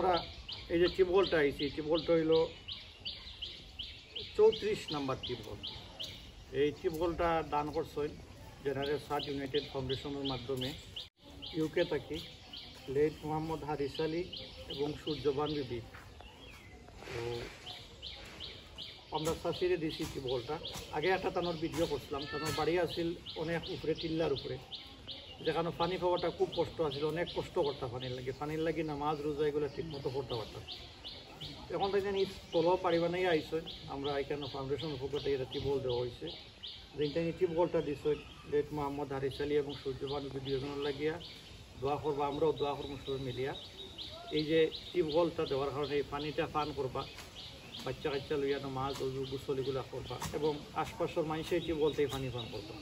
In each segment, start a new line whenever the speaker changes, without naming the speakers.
আমরা এই যে টিউবওয়েলটা আইছি, টিউবওয়েলটা হইল 34 নম্বর টিউবওয়েল। এই টিউবওয়েলটা দান করছেন জেনারেল সার্চ ইউনাইটেড ফাউন্ডেশনের মাধ্যমে ইউকে থাকি লেট মোহাম্মদ হারিস আলী এবং সূর্যবান বিবি। তো আমরা শাশিরে দিছি টিউবওয়েলটা। আগে একটা তানোর ভিডিও করছিলাম, তানোর বাড়ি আসিল অনেক উপরে, টিল্লার উপরে, যেখানে পানি পাওয়াটা খুব কষ্ট আছিল, অনেক কষ্ট করতাম পানির লাগে নামাজ রোজা এগুলো ঠিক মতো করতে পারতাম। এখন থেকে তল পাড়ি বানাই আইসই, আমরা এখানে ফাউন্ডেশনের পক্ষ থেকে এটা টিউবওয়েল দেওয়া হয়েছে। যেটা টিউবওয়েলটা দিচ্ছেন লেট মোহাম্মদ হারিস আলী এবং সূর্যবান দুজনের লাগিয়া দোয়া করবা, আমরাও দোয়া করবো সবাই মিলিয়া। এই যে টিউবওয়েলটা দেওয়ার কারণে এই পানিটা পান করবা, বাচ্চা কাচ্চা লইয়া নামাজ গোসল এগুলো করবা এবং আশপাশের মানুষের টিউবওয়েলতেই পানি পান করবা।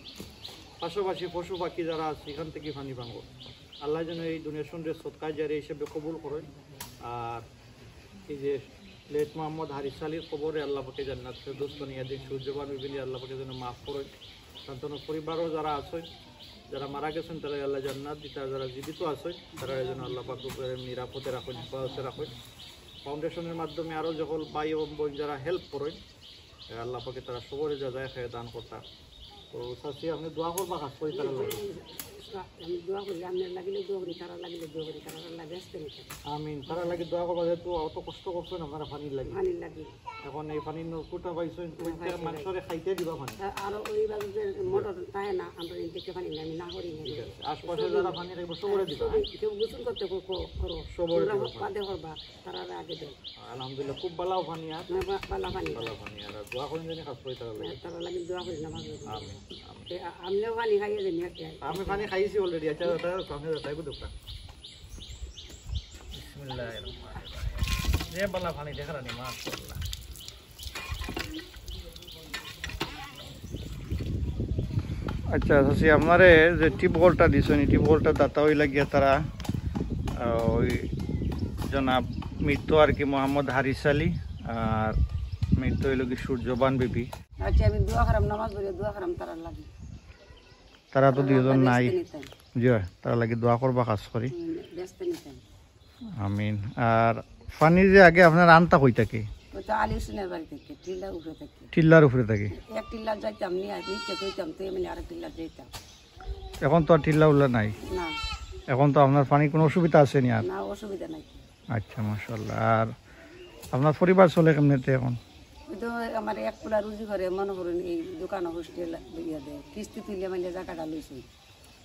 পাশাপাশি পশু পাখি যারা আছে এখান থেকে পানি পান করবে। আল্লাহ যেন এই ডোনেশনটা সৎকার জারি হিসেবে কবুল করেন। আর এই যে লেট মোহাম্মদ হারিস আলীর খবরে আল্লাহ পাকে জান্নাত ফেরদৌস বানিয়ে দিন, সূর্যবান বিবিনী আল্লাহ পাকে যেন মাফ করেন। সন্তান পরিবারও যারা আছেন, যারা মারা গেছেন তারা আল্লাহ জান্নাত দিতে, যারা জীবিত আছেন তারা যেন আল্লাহ পাক নিরাপদে রাখেন, হেফাজতে রাখেন। ফাউন্ডেশনের মাধ্যমে আরও যখন ভাই এবং বোন যারা হেল্প করেন আল্লাহ পাকে তারা সবরে যা যায় খেয়ে দান করতা। তো চাষি আপনি দোয়া করবা কাজ করি তারা লাগে আমিন, তারা লাগে দোয়া করবা, যেহেতু অত কষ্ট করছেন আপনারা পানির লাগে। এখন এই পানির নৌকুটা পাইছেন মানুষের খাইতে দিবা পানি, আশপাশে যারা পানি রাখবো সবরে দিবা, সবরে আলহামদুলিল্লাহ খুব ভালো পানি। আর ভালো পানি আর দোয়া করেন জানি কাজ করি তারা লাগে। আমি পানি খাইছি অলরেডি। আচ্ছা সামনে যাইব দোকান বিসমিল্লাহির বালা পানি দেখা রানি মাশাআল্লাহ। আচ্ছা চাচি, আপনারে যে টিউবওয়েলটা দিছেন এই টিউবওয়েলটা দাতা হই লাগিয়া তারা ওই জনাব মৃত্যু আর কি মোহাম্মদ হারিস আলী আর মৃত্যু হইল কি সূর্যবান বিবি।
আচ্ছা আমি দোয়া করাম, নামাজ পড়ে দোয়া করাম তারা লাগে।
তারা তো দুজন নাই, জি তারা লাগে দোয়া করবা কাজ করি আমিন। আর পানি যে আগে আপনার আনতা কই থাকে?
আলী হোসেনের বাড়ি থেকে টিল্লার উপরে থাকে।
টিল্লার উপরে থাকে?
এক টিল্লার যাইতাম নিয়ে ইচ্ছে কইতাম তো এমনি আরেক টিল্লার যাইতাম।
এখন তো আর টিল্লা উল্লা নাই?
না,
এখন তো আপনার পানি কোনো অসুবিধা আছে নি? আর
না অসুবিধা নাই।
আচ্ছা মাশাআল্লাহ। আর আপনার পরিবার চলে কেমনেতে এখন?
তো আমার এক পোলা রুজি করে মনে করুন এই দোকানে হোস্টেল ইয়ে দেয়, কিস্তি তুলে মানে জায়গাটা লইছি,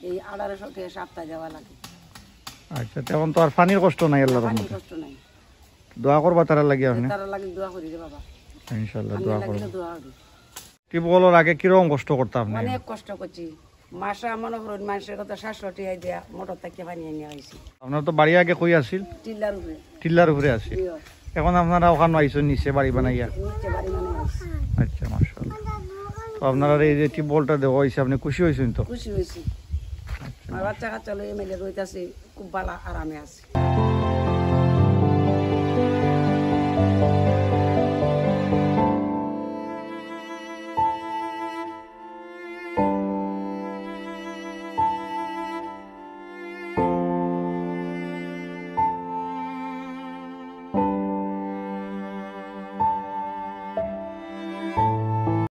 এই 1800 টাকা সপ্তাহ যাওয়া লাগে।
আচ্ছা তেমন তো আর পানির কষ্ট নাই? আল্লাহর রহমতে
পানির কষ্ট নাই।
দোয়া করবা তারা লাগে আপনি?
তারা লাগে দোয়া করি রে বাবা,
ইনশাআল্লাহ দোয়া করব।
দোয়া করি।
টিউবওয়েলের আগে কিরকম কষ্ট করতাম আপনি?
অনেক কষ্ট করছি, মাসা মনে করুন মানুষের কথা 700 টাকা দেয়া মোটর থেকে পানি নিয়ে আইছি।
আপনার তো বাড়ি আগে কই আছিল?
টিল্লার উপরে।
টিল্লার উপরে আছে? এখন আপনারা ওখানে আইছেন নিচে বাড়ি বানাইয়া?
নিচে বাড়ি বানাইছি।
আচ্ছা মাশাআল্লাহ। তো আপনারা এই যে টিউবওয়েলটা দেওয়া হয়েছে আপনি খুশি হয়েছেন তো?
খুশি হয়েছি। আমার বাচ্চা কাচ্চা লইয়া মেলে রইতাছে, খুব ভালো আরামে আছে।